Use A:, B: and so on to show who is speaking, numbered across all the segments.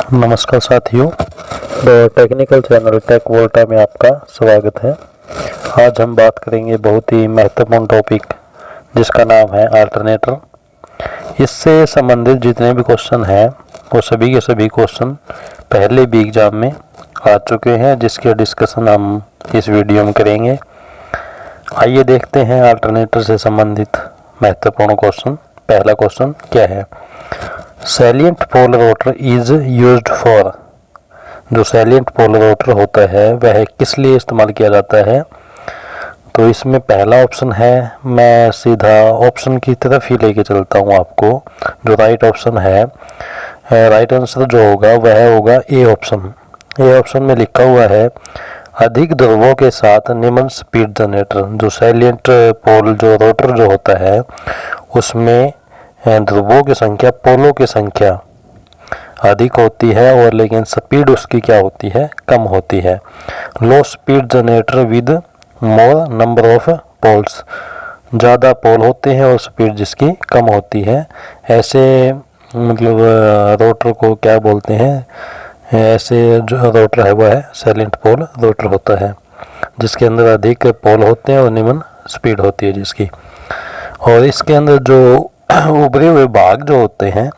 A: नमस्कार साथियों, the technical channel take वोल्टा में आपका स्वागत है। आज हम बात करेंगे बहुत ही महत्वपूर्ण टॉपिक जिसका नाम है अल्टरनेटर। इससे संबंधित जितने भी क्वेश्चन हैं वो सभी के सभी क्वेश्चन पहले भी एग्जाम में आ चुके हैं, जिसके डिस्कशन हम इस वीडियो में करेंगे। आइए देखते हैं अल्टरनेटर से संबंधित महत्वपूर्ण क्वेश्चन। पहला क्वेश्चन क्या है? Salient polar rotor is used for. जो सैलिएंट पोलर रोटर होता है वह किस लिए इस्तेमाल किया जाता है? तो इसमें पहला ऑप्शन है, मैं सीधा ऑप्शन की तरफ ही लेके चलता हूँ आपको। जो राइट ऑप्शन है, राइट आंसर जो होगा वह होगा ए ऑप्शन। ए ऑप्शन में लिखा हुआ है अधिक ध्रुवों के साथ निम्न स्पीड जनरेटर। जो सैलिएंट पोल जो रोटर जो होता है उसमें ध्रुवों की संख्या पोलों की संख्या अधिक होती है, और लेकिन स्पीड उसकी क्या होती है? कम होती है। Low speed generator with more number of poles. ज़्यादा पोल होते हैं और स्पीड जिसकी कम होती है। ऐसे मतलब रोटर को क्या बोलते हैं? ऐसे जो रोटर है वह है सैलिएंट पोल रोटर होता है, जिसके अंदर अधिक पोल होते हैं और निम्न स्पीड होती है जिसकी। और इसके अंदर जो उभरे हुए भाग जो होते हैं,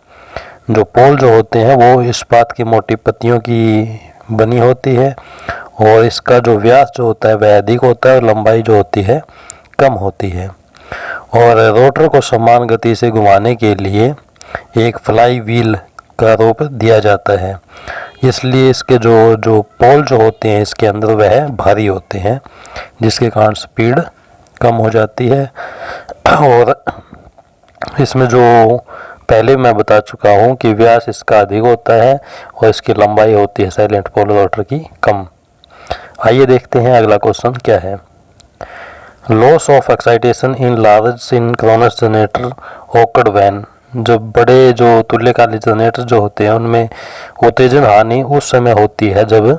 A: जो पोल जो होते हैं, वो इस्पात की मोटी पत्तियों की बनी होती है, और इसका जो व्यास जो होता है वह अधिक होता है और लंबाई जो होती है कम होती है। और रोटर को समान गति से घुमाने के लिए एक फ्लाई व्हील का रूप दिया जाता है, इसलिए इसके जो पोल जो होते हैं इसके अंदर वह भारी होते हैं, जिसके कारण स्पीड कम हो जाती है। और इसमें जो पहले मैं बता चुका हूँ कि व्यास इसका अधिक होता है और इसकी लंबाई होती है सैलिएंट पोल रोटर की कम। आइए देखते हैं अगला क्वेश्चन क्या है। Loss of excitation in large synchronous generator occurred when. जो बड़े जो तुल्यकालिक जनरेटर जो होते हैं उनमें उत्तेजन हानि उस समय होती है जब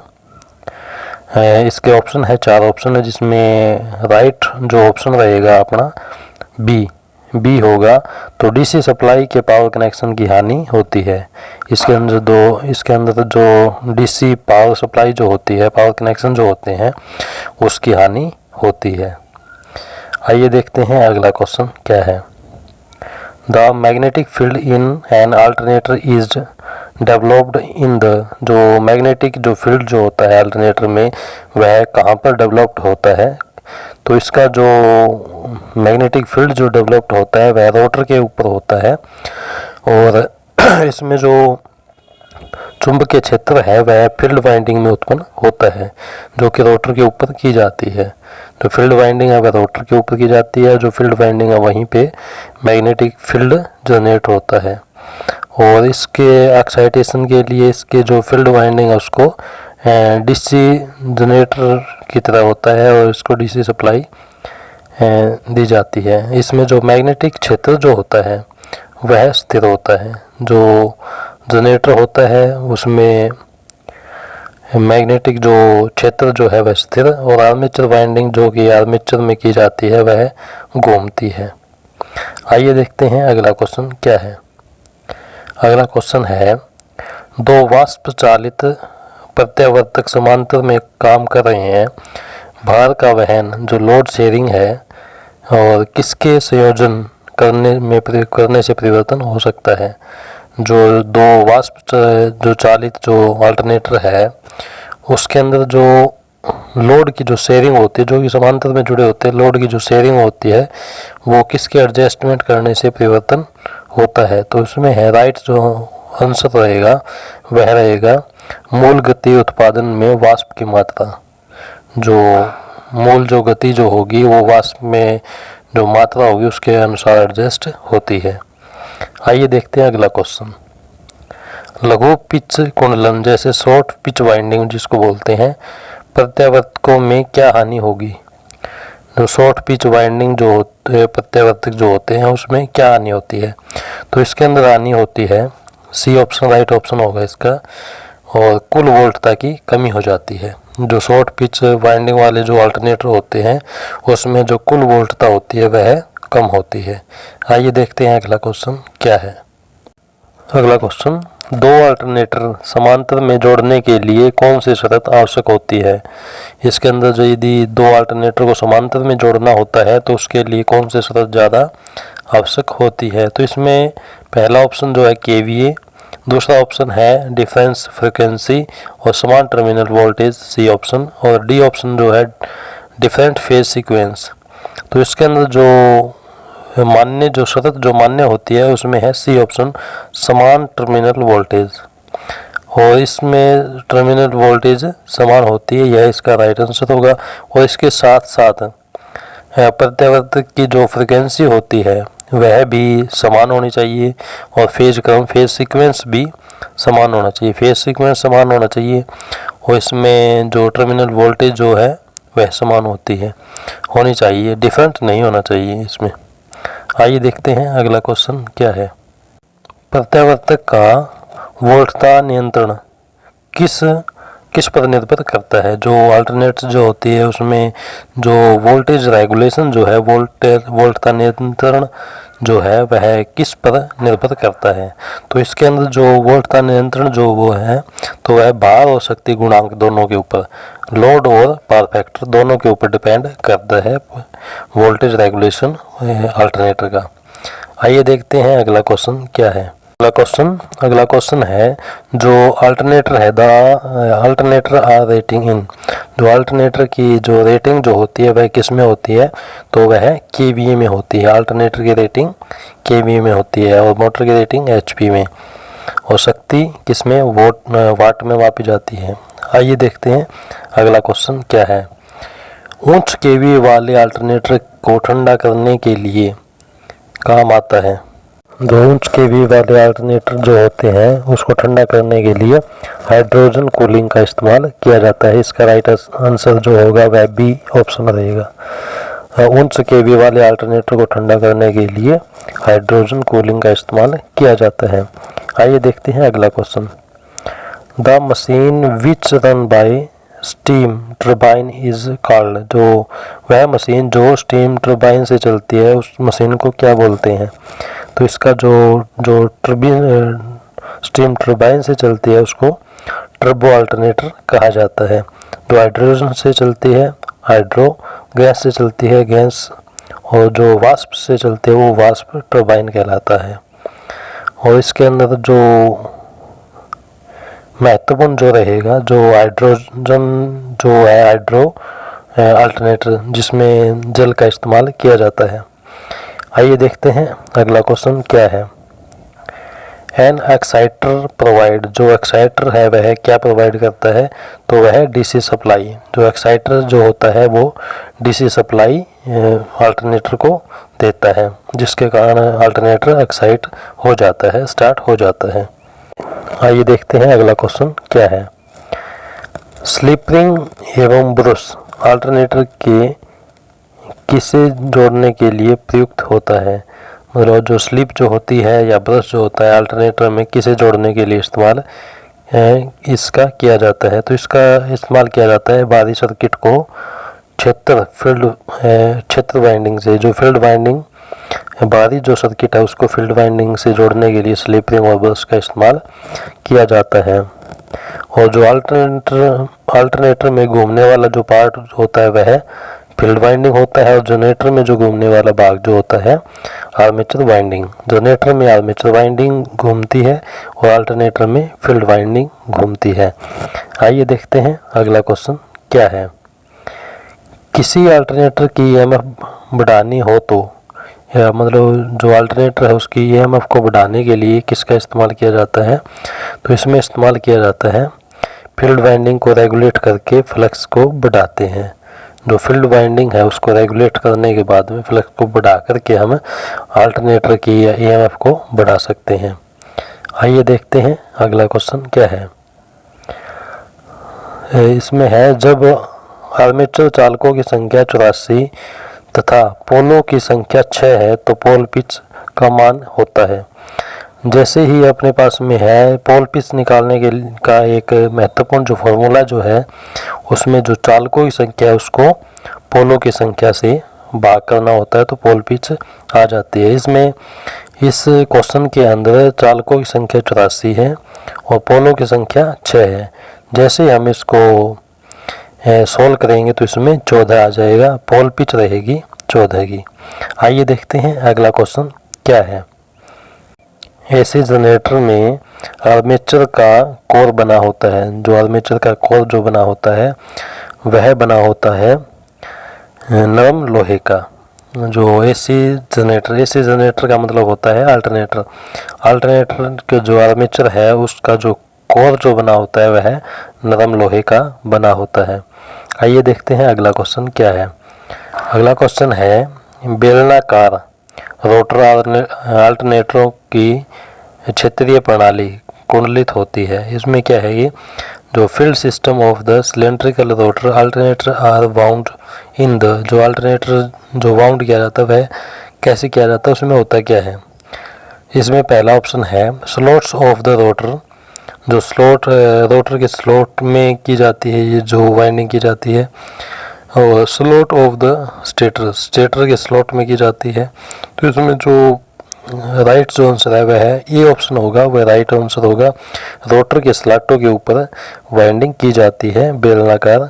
A: इसके ऑप्शन है, 4 ऑप्शन है, जिसमें राइट जो ऑप्शन रहेगा अपना बी होगा। तो डीसी सप्लाई के पावर कनेक्शन की हानि होती है। इसके अंदर जो डीसी पावर सप्लाई जो होती है, पावर कनेक्शन जो होते हैं उसकी हानि होती है। आइए देखते हैं अगला क्वेश्चन क्या है। The magnetic field in an alternator is developed in the. जो मैग्नेटिक जो फील्ड जो होता है अल्टरनेटर में वह कहाँ पर डेवलप्ड होता है? तो इसका जो मैग्नेटिक फील्ड जो डेवलप्ड होता है वह रोटर के ऊपर होता है, और इसमें जो चुंबकीय क्षेत्र है वह फील्ड वाइंडिंग में उत्पन्न होता है, जो कि रोटर के ऊपर की जाती है। जो फील्ड वाइंडिंग है वह रोटर के ऊपर की जाती है, जो फील्ड वाइंडिंग है वहीं पे मैग्नेटिक फील्ड जनरेट होता है। और इसके एक्साइटेशन के लिए इसके जो फील्ड वाइंडिंग है उसको डीसी जनरेटर की तरह होता है, और इसको डीसी सप्लाई दी जाती है। इसमें जो मैग्नेटिक क्षेत्र जो होता है वह स्थिर होता है। जो जनरेटर होता है उसमें मैग्नेटिक जो क्षेत्र जो है वह स्थिर, और आर्मेचर वाइंडिंग जो कि आर्मेचर में की जाती है वह घूमती है। आइए देखते हैं अगला क्वेश्चन क्या है। अगला क्वेश्चन है, दो वाष्प चालित प्रत्यावर्तक समांतर में काम कर रहे हैं। भार का वहन जो लोड शेयरिंग है और किसके संयोजन करने से परिवर्तन हो सकता है? जो दो वाष्प जो चालित जो अल्टरनेटर है उसके अंदर जो लोड की जो शेयरिंग होती है, जो कि समांतर में जुड़े होते हैं, लोड की जो शेयरिंग होती है वो किसके एडजस्टमेंट करने से परिवर्तन होता है? तो उसमें है राइट जो आंसर रहेगा वह रहेगा मूल गति उत्पादन में वाष्प की मात्रा। जो मूल जो गति जो होगी वो वाष्प में जो मात्रा होगी उसके अनुसार एडजस्ट होती है। आइए देखते हैं अगला क्वेश्चन। लघु पिच कुंडलन जैसे शॉर्ट पिच वाइंडिंग जिसको बोलते हैं, प्रत्यावर्तकों में क्या हानि होगी? जो शॉर्ट पिच वाइंडिंग जो होते हैं प्रत्यावर्तक जो होते हैं उसमें क्या हानि होती है? तो इसके अंदर हानि होती है, सी ऑप्शन राइट ऑप्शन होगा इसका, और कुल वोल्टता की कमी हो जाती है। जो शॉर्ट पिच वाइंडिंग वाले जो अल्टरनेटर होते हैं उसमें जो कुल वोल्टता होती है वह कम होती है। आइए देखते हैं अगला क्वेश्चन क्या है। अगला क्वेश्चन, दो अल्टरनेटर समांतर में जोड़ने के लिए कौन सी शर्त आवश्यक होती है। इसके अंदर जो यदि दो अल्टरनेटर को समांतर में जोड़ना होता है तो उसके लिए कौन सी शर्त ज़्यादा आवश्यक होती है। तो इसमें पहला ऑप्शन जो है केवीए, दूसरा ऑप्शन है डिफरेंस फ्रिक्वेंसी और समान टर्मिनल वोल्टेज सी ऑप्शन, और डी ऑप्शन जो है डिफरेंट फेज सीक्वेंस। तो इसके अंदर जो शर्त जो मान्य होती है उसमें है सी ऑप्शन समान टर्मिनल वोल्टेज, और इसमें टर्मिनल वोल्टेज समान होती है, यह इसका राइट आंसर होगा। और इसके साथ साथ प्रत्यावर्तक की जो फ्रिक्वेंसी होती है वह भी समान होनी चाहिए, और फेज सीक्वेंस भी समान होना चाहिए, फेज सीक्वेंस समान होना चाहिए, और इसमें जो टर्मिनल वोल्टेज जो है वह समान होनी चाहिए, डिफरेंट नहीं होना चाहिए इसमें। आइए देखते हैं अगला क्वेश्चन क्या है। प्रत्यावर्तक का वोल्टता नियंत्रण किस पर निर्भर करता है। जो अल्टरनेट्स जो होती है उसमें जो वोल्टेज रेगुलेशन जो है, वोल्टता नियंत्रण जो है वह किस पर निर्भर करता है। तो इसके अंदर जो वोल्टता नियंत्रण जो वो है तो वह भार और शक्ति गुणांक दोनों के ऊपर, लोड और पावर फैक्टर दोनों के ऊपर डिपेंड करता है वोल्टेज रेगुलेशन अल्टरनेटर का। आइए देखते हैं अगला क्वेश्चन क्या है। अगला क्वेश्चन है जो अल्टरनेटर है द अल्टरनेटर आर रेटिंग इन, जो अल्टरनेटर की जो रेटिंग जो होती है वह किस में होती है, तो वह केवीए में होती है। अल्टरनेटर की रेटिंग केवीए में होती है और मोटर की रेटिंग एचपी में, और शक्ति किस में वाट में मापी जाती है। आइए देखते हैं अगला क्वेश्चन क्या है। उच्च केवीए वाले अल्टरनेटर को ठंडा करने के लिए काम आता है। जो उच्च केवी वाले अल्टरनेटर जो होते हैं उसको ठंडा करने के लिए हाइड्रोजन कूलिंग का इस्तेमाल किया जाता है। इसका राइट आंसर जो होगा वह बी ऑप्शन रहेगा। उच्च केवी वाले अल्टरनेटर को ठंडा करने के लिए हाइड्रोजन कूलिंग का इस्तेमाल किया जाता है। आइए देखते हैं अगला question. The machine which run by steam turbine is called, जो वह मशीन जो स्टीम टर्बाइन से चलती है उस मशीन को क्या बोलते हैं। तो इसका जो स्टीम टर्बाइन से चलती है उसको टर्बो अल्टरनेटर कहा जाता है। जो हाइड्रोजन से चलती है हाइड्रो, गैस से चलती है गैस, और जो वाष्प से चलती है वो वाष्प टर्बाइन कहलाता है। और इसके अंदर जो महत्वपूर्ण जो रहेगा जो हाइड्रोजन जो है हाइड्रो अल्टरनेटर जिसमें जल का इस्तेमाल किया जाता है। आइए देखते हैं अगला क्वेश्चन क्या है। एन एक्साइटर प्रोवाइड, जो एक्साइटर है वह क्या प्रोवाइड करता है, तो वह डीसी सप्लाई। जो एक्साइटर जो होता है वो डीसी सप्लाई अल्टरनेटर को देता है, जिसके कारण अल्टरनेटर एक्साइट हो जाता है, स्टार्ट हो जाता है। आइए देखते हैं अगला क्वेश्चन क्या है। स्लिप रिंग एवं ब्रश अल्टरनेटर के किसे जोड़ने के लिए प्रयुक्त होता है। मतलब जो स्लिप जो होती है या ब्रश जो होता है अल्टरनेटर में किसे जोड़ने के लिए इस्तेमाल इसका किया जाता है। तो इसका इस्तेमाल किया जाता है बाहरी सर्किट को क्षेत्र वाइंडिंग से, जो फील्ड वाइंडिंग बाहरी जो सर्किट है उसको फील्ड वाइंडिंग से जोड़ने के लिए स्लिप रिंग और ब्रश का इस्तेमाल किया जाता है। और जो अल्टरनेटर में घूमने वाला जो पार्ट होता है वह फील्ड वाइंडिंग होता है, और जनरेटर में जो घूमने वाला भाग जो होता है आर्मेचर वाइंडिंग। जनरेटर में आर्मेचर वाइंडिंग घूमती है और अल्टरनेटर में फील्ड वाइंडिंग घूमती है। आइए देखते हैं अगला क्वेश्चन क्या है। किसी अल्टरनेटर की ईएमएफ बढ़ानी हो तो, या मतलब जो अल्टरनेटर है उसकी ईएमएफ को बढ़ाने के लिए किसका इस्तेमाल किया जाता है, तो इसमें इस्तेमाल किया जाता है फील्ड वाइंडिंग को रेगुलेट करके फ्लक्स को बढ़ाते हैं। जो फील्ड वाइंडिंग है उसको रेगुलेट करने के बाद में फ्लक्स को बढ़ा करके हम अल्टरनेटर की ईएमएफ को बढ़ा सकते हैं। आइए देखते हैं अगला क्वेश्चन क्या है। इसमें है जब आर्मेचर चालकों की संख्या 84 तथा पोलों की संख्या 6 है तो पोल पिच का मान होता है। जैसे ही अपने पास में है पोल पिच निकालने का एक महत्वपूर्ण जो फॉर्मूला जो है उसमें जो चालकों की संख्या है उसको पोलों की संख्या से भाग करना होता है तो पोल पिच आ जाती है। इसमें इस क्वेश्चन के अंदर चालकों की संख्या 84 है और पोलों की संख्या 6 है। जैसे हम इसको सोल्व करेंगे तो इसमें 14 आ जाएगा, पोल पिच रहेगी 14 की। आइए देखते हैं अगला क्वेश्चन क्या है। एसी जनरेटर में आर्मेचर का कोर बना होता है। जो आर्मेचर का कोर जो बना होता है वह बना होता है नरम लोहे का। जो एसी जनरेटर का मतलब होता है अल्टरनेटर। अल्टरनेटर के जो आर्मेचर है उसका जो कोर जो बना होता है वह नरम लोहे का बना होता है। आइए देखते हैं अगला क्वेश्चन क्या है। अगला क्वेश्चन है बेलनाकार रोटर अल्टरनेटरों की क्षेत्रीय प्रणाली कुंडलित होती है। इसमें क्या है कि जो field system of the cylindrical rotor alternator are wound in the, जो अल्टरनेटर जो वाउंड किया जाता है वह कैसे किया जाता है, उसमें होता क्या है। इसमें पहला ऑप्शन है स्लॉट्स ऑफ द रोटर। जो स्लॉट रोटर के स्लॉट में की जाती है ये जो वाइंडिंग की जाती है, और स्लॉट ऑफ द स्टेटर के स्लॉट में की जाती है। तो इसमें जो राइट जो आंसर है वह है ए ऑप्शन होगा, वह राइट आंसर होगा। रोटर के स्लॉटों के ऊपर वाइंडिंग की जाती है बेलनाकार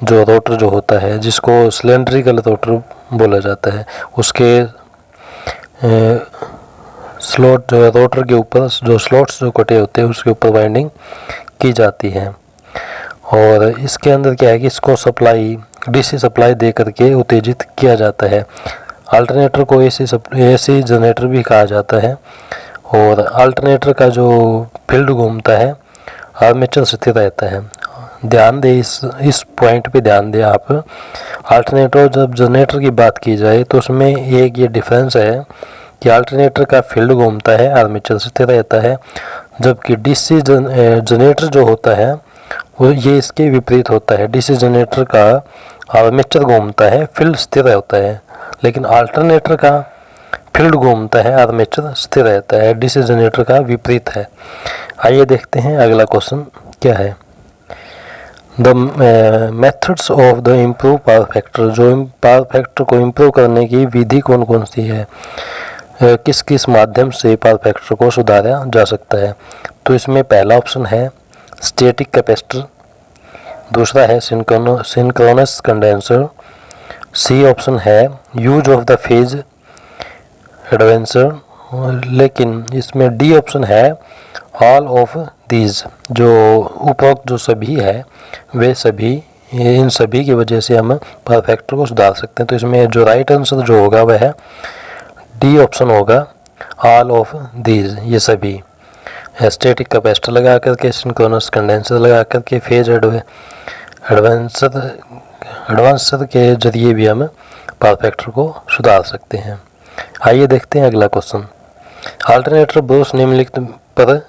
A: जो रोटर जो होता है, जिसको सिलेंड्रिकल रोटर बोला जाता है, उसके स्लॉट जो है रोटर के ऊपर जो स्लॉट्स जो कटे होते हैं उसके ऊपर वाइंडिंग की जाती है। और इसके अंदर क्या है कि इसको सप्लाई डीसी सप्लाई दे करके उत्तेजित किया जाता है। अल्टरनेटर को एसी जनरेटर भी कहा जाता है। और अल्टरनेटर का जो फील्ड घूमता है आर्मेचर स्थिर रहता है। ध्यान दें, इस पॉइंट पे ध्यान दें आप। अल्टरनेटर जब जनरेटर की बात की जाए तो उसमें एक ये डिफरेंस है कि अल्टरनेटर का फील्ड घूमता है, आर्मेचर स्थिर रहता है, जबकि डीसी जनरेटर जो होता है वो ये इसके विपरीत होता है। डीसी जनरेटर का आर्मेचर घूमता है, फील्ड स्थिर होता है, लेकिन अल्टरनेटर का फील्ड घूमता है, आर्मेचर स्थिर रहता है। डीसी जनरेटर का विपरीत है। आइए देखते हैं अगला क्वेश्चन क्या है। The methods of the improve power factor. जो पावर फैक्टर को इम्प्रूव करने की विधि कौन कौन सी है, किस किस माध्यम से पावर फैक्टर को सुधारा जा सकता है। तो इसमें पहला ऑप्शन है स्टैटिक कैपेसिटर, दूसरा है सिंक्रोनस कंडेंसर, सी ऑप्शन है यूज ऑफ द फेज एडवेंसर, लेकिन इसमें डी ऑप्शन है ऑल ऑफ दीज। जो उपरोक्त जो सभी है वे सभी, इन सभी की वजह से हम पावर फैक्टर को सुधार सकते हैं। तो इसमें जो राइट आंसर जो होगा वह है डी ऑप्शन होगा, ऑल ऑफ दीज, ये सभी। स्टैटिक कैपेसिटर लगा करके, सिंक्रोनस कंडेंसर लगा करके, फेज एडवांसर के जरिए भी हम पावर फैक्टर को सुधार सकते हैं। आइए देखते हैं अगला क्वेश्चन। अल्टरनेटर ब्रश निम्नलिखित पर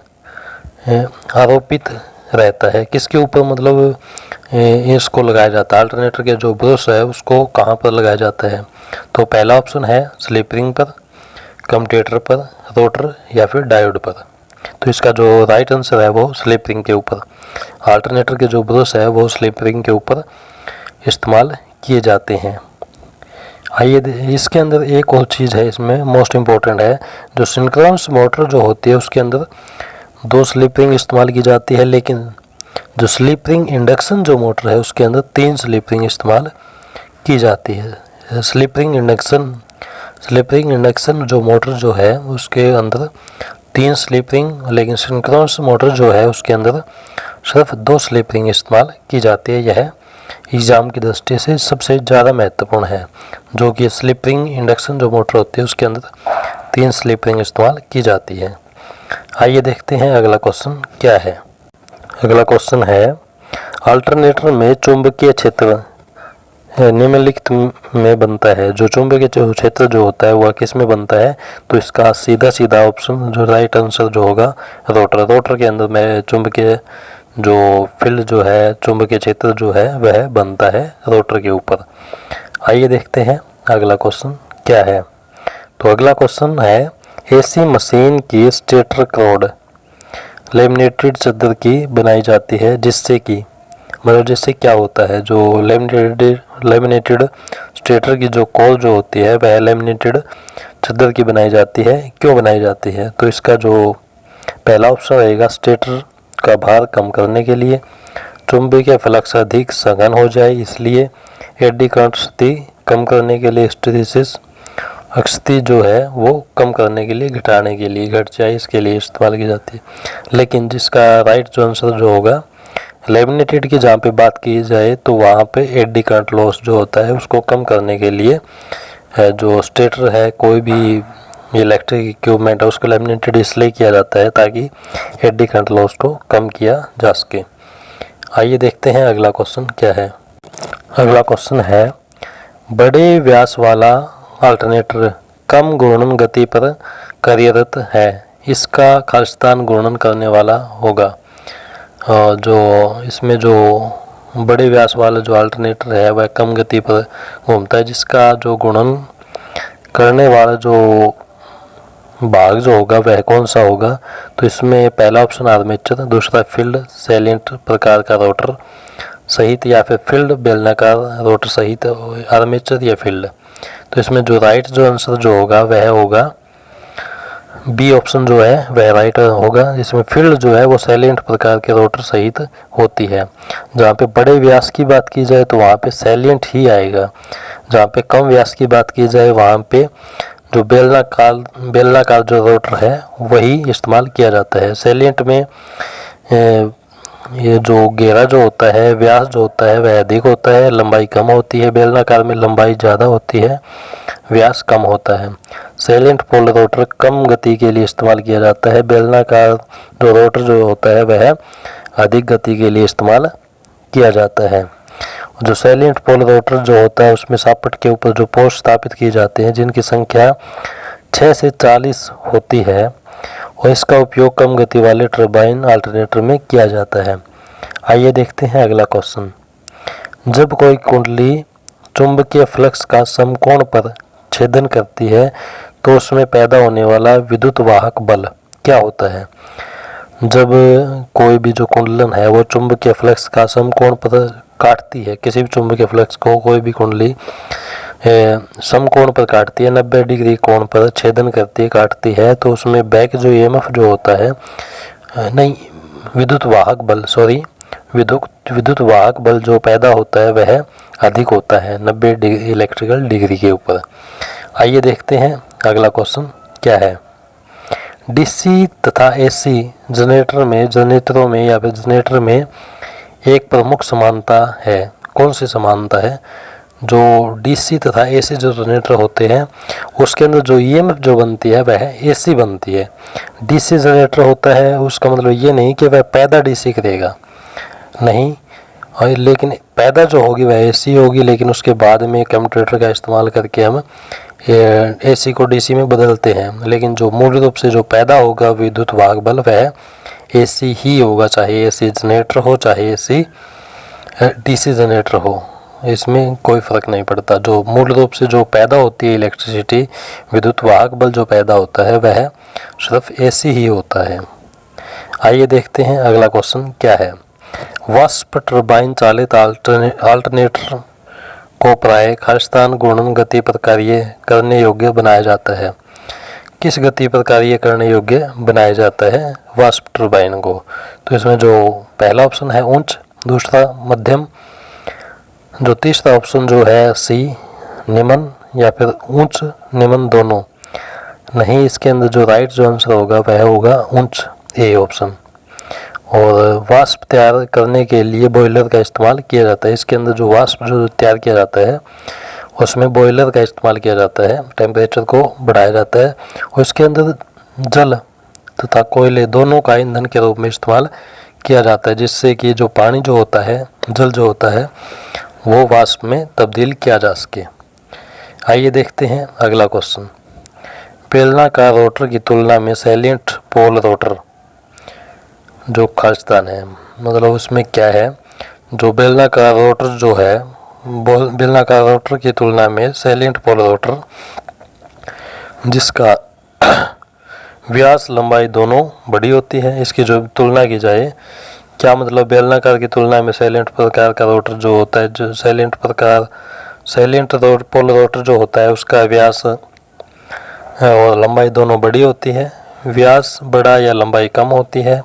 A: आरोपित रहता है। किसके ऊपर मतलब इसको लगाया जाता है, अल्टरनेटर के जो ब्रश है उसको कहाँ पर लगाया जाता है। तो पहला ऑप्शन है स्लिप रिंग पर, कम्यूटेटर पर, रोटर या फिर डायोड पर। तो इसका जो राइट आंसर है वो स्लिप रिंग के ऊपर। अल्टरनेटर के जो ब्रश है वो स्लिप रिंग के ऊपर इस्तेमाल किए जाते हैं। आइए इसके अंदर एक और चीज़ है, इसमें मोस्ट इम्पोर्टेंट है। जो सिंक्रोनस मोटर जो होती है उसके अंदर 2 स्लिप रिंग इस्तेमाल की जाती है, लेकिन जो स्लिप रिंग इंडक्शन जो मोटर है उसके अंदर 3 स्लिप रिंग इस्तेमाल की जाती है। स्लिप रिंग इंडक्शन जो मोटर जो है उसके अंदर 3 स्लिप रिंग, लेकिन सिंक्रोनस मोटर जो है उसके अंदर सिर्फ 2 स्लिप रिंग इस्तेमाल की जाती है। यह एग्जाम की दृष्टि से सबसे ज़्यादा महत्वपूर्ण है। जो कि स्लिप रिंग इंडक्शन जो मोटर होती है उसके अंदर 3 स्लिप रिंग इस्तेमाल की जाती है। आइए देखते हैं अगला क्वेश्चन क्या है। अगला क्वेश्चन है अल्टरनेटर में चुंबकीय क्षेत्र निम्नलिखित में बनता है। जो चुंबकीय क्षेत्र जो होता है वह किस में बनता है। तो इसका सीधा ऑप्शन जो राइट आंसर जो होगा रोटर के अंदर में चुंबकीय जो फील्ड जो है, चुंबकीय क्षेत्र जो है वह बनता है रोटर के ऊपर। आइए देखते हैं अगला क्वेश्चन क्या है। तो अगला क्वेश्चन है एसी मशीन की स्टेटर रॉड लेमिनेटेड चादर की बनाई जाती है, जिससे कि मतलब जिससे क्या होता है। जो लेमिनेटेड स्टेटर की जो कोर जो होती है वह लेमिनेटेड चद्दर की बनाई जाती है, क्यों बनाई जाती है? तो इसका जो पहला ऑप्शन रहेगा, स्टेटर का भार कम करने के लिए, चुंबकीय फ्लक्स अधिक सघन हो जाए इसलिए, एडी करंट स्थिति कम करने के लिए, हिस्टैरिसीस स्थिति जो है वो कम करने के लिए, घटाने के लिए, घट जाए इसके लिए इस्तेमाल की जाती है। लेकिन जिसका राइट जो आंसर जो होगा लेमिनेटेड की जहाँ पे बात की जाए तो वहाँ पे एडी करंट लॉस जो होता है उसको कम करने के लिए जो स्टेटर है, कोई भी इलेक्ट्रिक इक्विपमेंट है उसको लेमिनेटेड इसलिए किया जाता है ताकि एडी करंट लॉस को कम किया जा सके। आइए देखते हैं अगला क्वेश्चन क्या है। अगला क्वेश्चन है, बड़े व्यास वाला अल्टरनेटर कम घूर्णन गति पर कार्यरत है, इसका खालिस्तान घूर्णन करने वाला होगा। जो इसमें जो बड़े व्यास वाला जो अल्टरनेटर है वह कम गति पर घूमता है, जिसका जो घूर्णन करने वाला जो भाग जो होगा वह कौन सा होगा? तो इसमें पहला ऑप्शन आर्मेचर, दूसरा फील्ड सैलिएंट प्रकार का रोटर सहित, या फिर फील्ड बेलनाकार रोटर सहित, आर्मेचर या फील्ड। तो इसमें जो राइट जो आंसर जो होगा वह होगा बी ऑप्शन जो है वह राइट होगा। इसमें फील्ड जो है वो सैलिएंट प्रकार के रोटर सहित होती है। जहाँ पे बड़े व्यास की बात की जाए तो वहाँ पे सैलिएंट ही आएगा, जहाँ पे कम व्यास की बात की जाए वहाँ पे जो बेलनाकार जो रोटर है वही इस्तेमाल किया जाता है। सैलिएंट में ये जो घेरा जो होता है, व्यास जो होता है वह अधिक होता है, लंबाई कम होती है। बेलनाकार में लंबाई ज़्यादा होती है, व्यास कम होता है। सैलिएंट पोल रोटर कम गति के लिए इस्तेमाल किया जाता है, बेलनाकार जो रोटर जो होता है वह अधिक गति के लिए इस्तेमाल किया जाता है। जो सैलिएंट पोल रोटर जो होता है उसमें सापट के ऊपर जो पोस्ट स्थापित किए जाते हैं जिनकी संख्या 6 से 40 होती है और इसका उपयोग कम गति वाले टरबाइन अल्टरनेटर में किया जाता है। आइए देखते हैं अगला क्वेश्चन। जब कोई कुंडली चुंबकीय फ्लक्स का समकोण पर छेदन करती है तो उसमें पैदा होने वाला विद्युत वाहक बल क्या होता है? जब कोई भी जो कुंडलन है वो चुंबकीय फ्लक्स का समकोण पर काटती है, किसी भी चुंबकीय फ्लक्स को कोई भी कुंडली समकोण पर काटती है, 90 डिग्री कोण पर छेदन करती है, काटती है, तो उसमें बैक जो ईएमएफ जो होता है विद्युत वाहक बल जो पैदा होता है वह अधिक होता है 90 इलेक्ट्रिकल डिग्री के ऊपर। आइए देखते हैं अगला क्वेश्चन क्या है। डीसी तथा एसी जनरेटरों में या फिर जनरेटर में एक प्रमुख समानता है, कौन सी समानता है? जो डीसी तथा एसी जो जनरेटर होते हैं उसके अंदर जो ईएमएफ जो बनती है वह एसी बनती है। डीसी जनरेटर होता है उसका मतलब ये नहीं कि वह पैदा डीसी करेगा, नहीं, और लेकिन पैदा जो होगी वह एसी होगी, लेकिन उसके बाद में कम्यूटेटर का इस्तेमाल करके हम एसी को डीसी में बदलते हैं। लेकिन जो मूल रूप से जो पैदा होगा विद्युत वाहक बल वह एसी ही होगा, चाहे एसी जनरेटर हो चाहे एसी डीसी जनरेटर हो, इसमें कोई फ़र्क नहीं पड़ता। जो मूल रूप से जो पैदा होती है इलेक्ट्रिसिटी, विद्युत वाहक बल जो पैदा होता है वह सिर्फ एसी ही होता है। आइए देखते हैं अगला क्वेश्चन क्या है। वाष्प टरबाइन चालित अल्टरनेटर को प्राय खालिस्तान घूर्णन गति पर कार्य करने योग्य बनाया जाता है। किस गति पर कार्य करने योग्य बनाया जाता है वाष्प टरबाइन को? तो इसमें जो पहला ऑप्शन है उच्च, दूसरा मध्यम, जो तीसरा ऑप्शन जो है सी निम्न, या फिर उच्च निम्न दोनों। नहीं, इसके अंदर जो राइट जो आंसर होगा वह होगा उच्च, ए ऑप्शन। और वाष्प तैयार करने के लिए बॉयलर का इस्तेमाल किया जाता है। इसके अंदर जो वाष्प जो तैयार किया जाता है उसमें बॉयलर का इस्तेमाल किया जाता है, टेम्परेचर को बढ़ाया जाता है और इसके अंदर जल तथा कोयले दोनों का ईंधन के रूप में इस्तेमाल किया जाता है, जिससे कि जो पानी जो होता है, जल जो होता है वो वाष्प में तब्दील किया जा सके। आइए देखते हैं अगला क्वेश्चन। बेलनाकार रोटर की तुलना में सैलिएंट पोल रोटर जो खालिस्तान है, मतलब उसमें क्या है, जो बेलनाकार रोटर जो है, बेलनाकार रोटर की तुलना में सैलिएंट पोल रोटर जिसका व्यास लंबाई दोनों बड़ी होती है, इसकी जो तुलना की जाए, क्या मतलब बेलनाकार की तुलना में सैलिएंट प्रकार का रोटर जो होता है, जो सैलिएंट पोल रोटर जो होता है उसका व्यास और लंबाई दोनों बड़ी होती है। व्यास बड़ा या लंबाई कम होती है।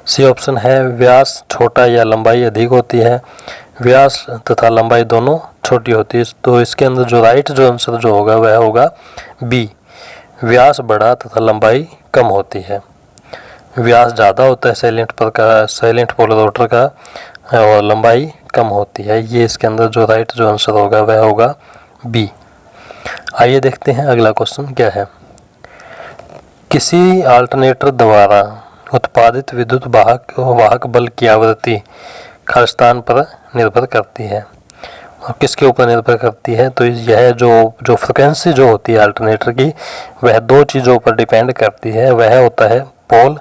A: सी ऑप्शन है व्यास छोटा या लंबाई अधिक होती है। व्यास तथा लंबाई दोनों छोटी होती है। तो इसके अंदर जो राइट जो आंसर जो होगा वह होगा बी, व्यास बड़ा तथा लंबाई कम होती है। व्यास ज़्यादा होता है साइलेंट पोलर रोटर का और लंबाई कम होती है। ये इसके अंदर जो राइट जो आंसर होगा वह होगा बी। आइए देखते हैं अगला क्वेश्चन क्या है। किसी अल्टरनेटर द्वारा उत्पादित विद्युत वाहक बल की आवृत्ति खरस्थान पर निर्भर करती है। और किसके ऊपर निर्भर करती है? तो यह जो फ्रिक्वेंसी जो होती है अल्टरनेटर की वह दो चीज़ों पर डिपेंड करती है। वह होता है पोल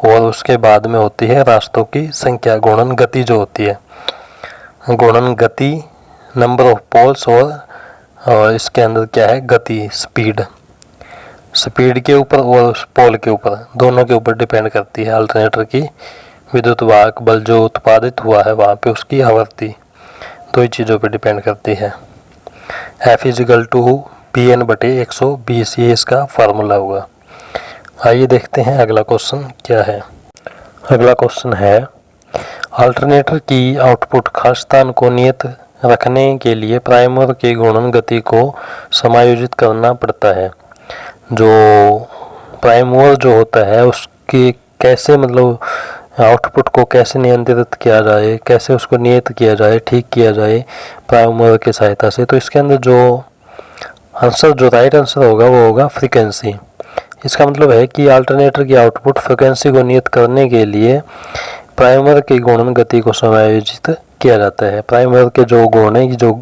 A: और उसके बाद में होती है रास्तों की संख्या, गुणन गति जो होती है, गुणन गति, नंबर ऑफ पोल्स और इसके अंदर क्या है गति, स्पीड के ऊपर और पोल के ऊपर, दोनों के ऊपर डिपेंड करती है अल्टरनेटर की विद्युत वाहक बल जो उत्पादित हुआ है वहाँ पे उसकी आवृत्ति, दो ही चीज़ों पे डिपेंड करती है। F=PN/120 ये इसका फार्मूला होगा। आइए देखते हैं अगला क्वेश्चन क्या है। अगला क्वेश्चन है अल्टरनेटर की आउटपुट खासस्थान को नियत रखने के लिए प्राइमर के गुणन गति को समायोजित करना पड़ता है। जो प्राइमर जो होता है उसकी कैसे आउटपुट को कैसे नियंत्रित किया जाए, कैसे उसको नियत किया जाए, ठीक किया जाए प्राइमर की सहायता से। तो इसके अंदर जो राइट आंसर होगा वो होगा फ्रीक्वेंसी। इसका मतलब है कि अल्टरनेटर की आउटपुट फ्रीक्वेंसी को नियत करने के लिए प्राइमर की गुणन गति को समायोजित किया जाता है। प्राइमर के जो घूमने की जो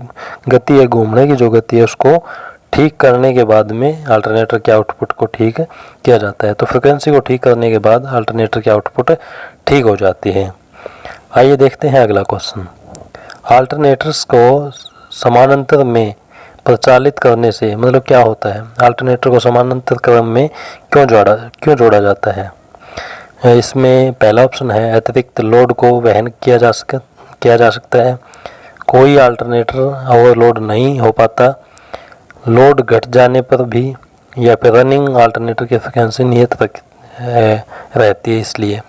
A: गति है, घूमने की जो गति है उसको ठीक करने के बाद में अल्टरनेटर के आउटपुट को ठीक किया जाता है। तो फ्रिक्वेंसी को ठीक करने के बाद अल्टरनेटर की आउटपुट ठीक हो जाती है। आइए देखते हैं अगला क्वेश्चन। अल्टरनेटर्स को समानांतर में प्रचालित करने से क्या होता है? अल्टरनेटर को समानांतर क्रम में क्यों जोड़ा जाता है? इसमें पहला ऑप्शन है अतिरिक्त लोड को वहन किया जा सकता है। कोई अल्टरनेटर ओवरलोड नहीं हो पाता, लोड घट जाने पर भी, या फिर रनिंग अल्टरनेटर की फ्रिक्वेंसी नियत रहती है इसलिए।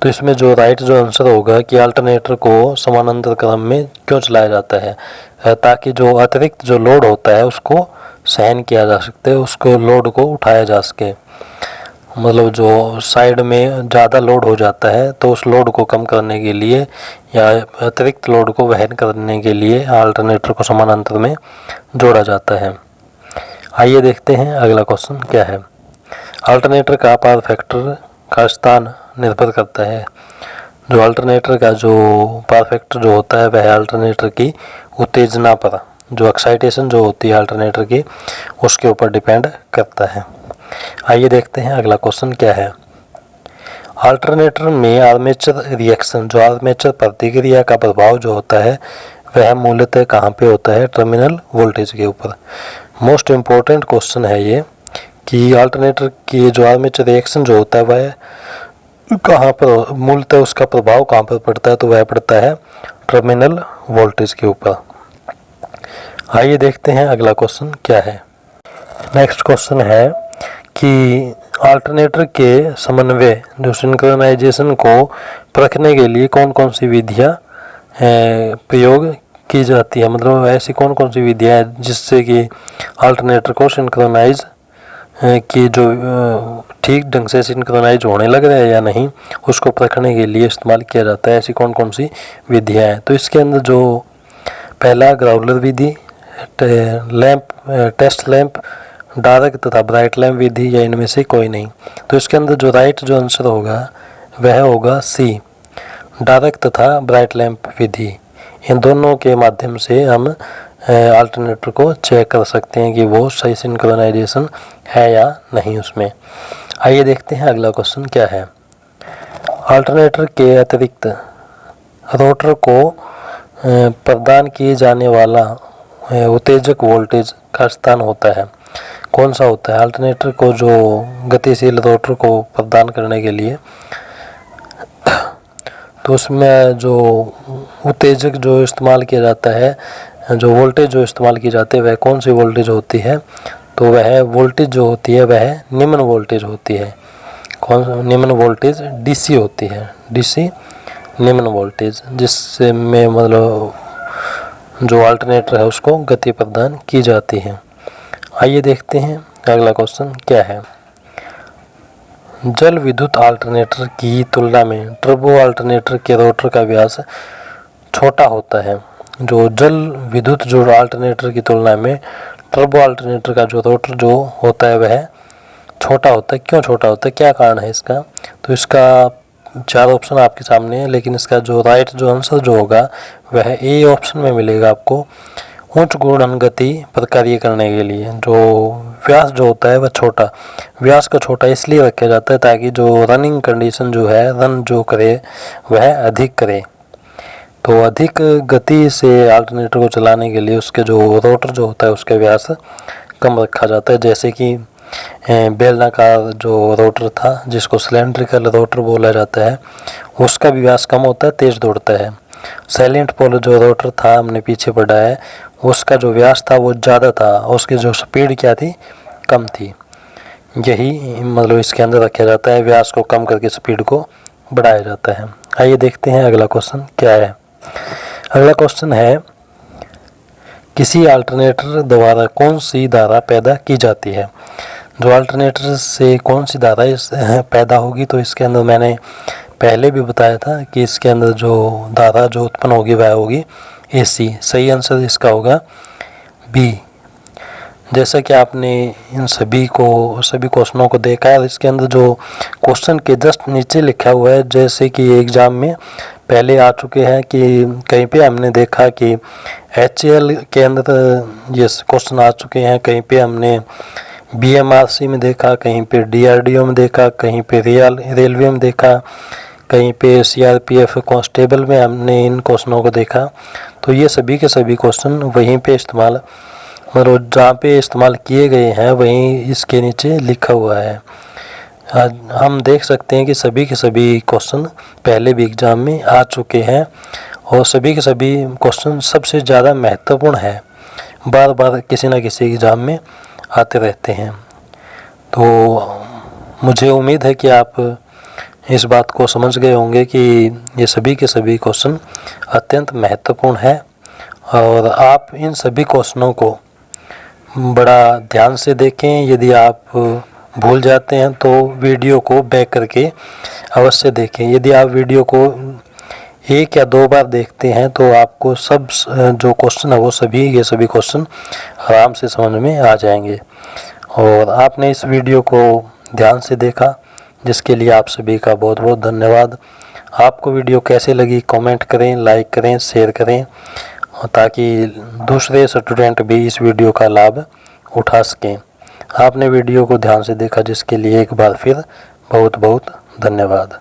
A: तो इसमें जो राइट जो आंसर होगा कि अल्टरनेटर को समानांतर क्रम में क्यों चलाया जाता है, ताकि जो अतिरिक्त जो लोड होता है उसको सहन किया जा सकता है, उसको लोड को उठाया जा सके। जो साइड में ज़्यादा लोड हो जाता है तो उस लोड को कम करने के लिए या अतिरिक्त लोड को वहन करने के लिए अल्टरनेटर को समानांतर में जोड़ा जाता है। आइए देखते हैं अगला क्वेश्चन क्या है। अल्टरनेटर का पावर फैक्टर का स्थान निर्भर करता है। जो अल्टरनेटर का जो पावर फैक्टर जो होता है वह अल्टरनेटर की उत्तेजना पर, जो एक्साइटेशन जो होती है अल्टरनेटर की, उसके ऊपर डिपेंड करता है। आइए देखते हैं अगला क्वेश्चन क्या है। अल्टरनेटर में आर्मेचर रिएक्शन, जो आर्मेचर प्रतिक्रिया का प्रभाव जो होता है वह मूलतः कहाँ पे होता है? टर्मिनल वोल्टेज के ऊपर। मोस्ट इम्पोर्टेंट क्वेश्चन है ये कि अल्टरनेटर की जो आर्मेचर रिएक्शन जो होता है वह कहाँ पर मूलतः उसका प्रभाव कहाँ पर पड़ता है? तो वह पड़ता है टर्मिनल वोल्टेज के ऊपर। आइए देखते हैं अगला क्वेश्चन क्या है। नेक्स्ट क्वेश्चन है कि अल्टरनेटर के समन्वय जो सिंक्रोनाइजेशन को परखने के लिए कौन कौन सी विधियाँ प्रयोग की जाती है। ऐसी कौन कौन सी विधियाँ हैं जिससे कि अल्टरनेटर को सिंक्रोनाइज की जो ठीक ढंग से सिंक्रोनाइज होने लग रहा है या नहीं, उसको परखने के लिए इस्तेमाल किया जाता है। ऐसी कौन कौन सी विधियाँ हैं? तो इसके अंदर जो पहला ग्राउलर विधि, टेस्ट लैंप, डार्क तथा ब्राइट लैंप विधि, या इनमें से कोई नहीं। तो इसके अंदर जो राइट जो आंसर होगा वह होगा सी, डार्क तथा ब्राइट लैंप विधि। इन दोनों के माध्यम से हम अल्टरनेटर को चेक कर सकते हैं कि वो सही सिंक्रोनाइजेशन है या नहीं उसमें। आइए देखते हैं अगला क्वेश्चन क्या है। अल्टरनेटर के अतिरिक्त रोटर को प्रदान किए जाने वाला उत्तेजक वोल्टेज का स्थान होता है, कौन सा होता है? अल्टरनेटर को जो गतिशील रोटर को प्रदान करने के लिए, तो उसमें जो उत्तेजक जो इस्तेमाल किया जाता है, जो वोल्टेज जो इस्तेमाल की जाती है वह कौन सी वोल्टेज होती है? तो वह वोल्टेज जो होती है वह निम्न वोल्टेज होती है। कौन निम्न वोल्टेज? डीसी होती है, डीसी निम्न वोल्टेज, जिससे में मतलब जो अल्टरनेटर है उसको गति प्रदान की जाती है। आइए देखते हैं अगला क्वेश्चन क्या है। जल विद्युत अल्टरनेटर की तुलना में टर्बो अल्टरनेटर के रोटर का व्यास छोटा होता है। जो जल विद्युत जो अल्टरनेटर की तुलना में टर्बो अल्टरनेटर का जो रोटर जो होता है वह छोटा होता है। क्यों छोटा होता है, क्या कारण है इसका? तो इसका 4 ऑप्शन आपके सामने है, लेकिन इसका जो राइट जो आंसर जो होगा वह ए ऑप्शन में मिलेगा आपको। उच्च घूर्णन गति पर कार्य करने के लिए जो व्यास जो होता है वह छोटा, व्यास को छोटा इसलिए रखा जाता है ताकि जो रनिंग कंडीशन जो है, रन जो करे वह अधिक करे। तो अधिक गति से अल्टरनेटर को चलाने के लिए उसके जो रोटर जो होता है उसका व्यास कम रखा जाता है। जैसे कि बेलनाकार जो रोटर था जिसको सिलेंड्रिकल रोटर बोला जाता है, उसका भी व्यास कम होता है, तेज दौड़ता है। साइलेंट पोल जो रोटर था हमने पीछे पढ़ा है, उसका जो व्यास था वो ज़्यादा था, उसकी जो स्पीड क्या थी, कम थी। यही मतलब इसके अंदर रखा जाता है, व्यास को कम करके स्पीड को बढ़ाया जाता है। आइए देखते हैं अगला क्वेश्चन क्या है। अगला क्वेश्चन है, किसी अल्टरनेटर द्वारा कौन सी धारा पैदा की जाती है? जो अल्टरनेटर से कौन सी धारा पैदा होगी, तो इसके अंदर मैंने पहले भी बताया था कि इसके अंदर जो धारा जो उत्पन्न होगी वह होगी एसी। सही आंसर इसका होगा बी। जैसा कि आपने इन सभी क्वेश्चनों को देखा है, इसके अंदर जो क्वेश्चन के जस्ट नीचे लिखा हुआ है, जैसे कि एग्जाम में पहले आ चुके हैं कि कहीं पे हमने देखा कि HAL के अंदर ये क्वेश्चन आ चुके हैं, कहीं पे हमने BMRC में देखा, कहीं पे DRDO में देखा, कहीं पे रेलवे में देखा, कहीं पे CRPF कांस्टेबल में हमने इन क्वेश्चनों को देखा। तो ये सभी के सभी क्वेश्चन वहीं पे इस्तेमाल मतलब जहाँ पे इस्तेमाल किए गए हैं वहीं इसके नीचे लिखा हुआ है। हम देख सकते हैं कि सभी के सभी क्वेश्चन पहले भी एग्जाम में आ चुके हैं और सभी के सभी क्वेश्चन सबसे ज़्यादा महत्वपूर्ण है, बार बार किसी न किसी एग्ज़ाम में आते रहते हैं। तो मुझे उम्मीद है कि आप इस बात को समझ गए होंगे कि ये सभी के सभी क्वेश्चन अत्यंत महत्वपूर्ण है और आप इन सभी क्वेश्चनों को बड़ा ध्यान से देखें। यदि आप भूल जाते हैं तो वीडियो को बैक करके अवश्य देखें। यदि आप वीडियो को 1 या 2 बार देखते हैं तो आपको सब जो क्वेश्चन है वो ये सभी क्वेश्चन आराम से समझ में आ जाएंगे। और आपने इस वीडियो को ध्यान से देखा, जिसके लिए आप सभी का बहुत बहुत धन्यवाद। आपको वीडियो कैसे लगी कमेंट करें, लाइक करें, शेयर करें, ताकि दूसरे स्टूडेंट भी इस वीडियो का लाभ उठा सकें। आपने वीडियो को ध्यान से देखा, जिसके लिए एक बार फिर बहुत बहुत धन्यवाद।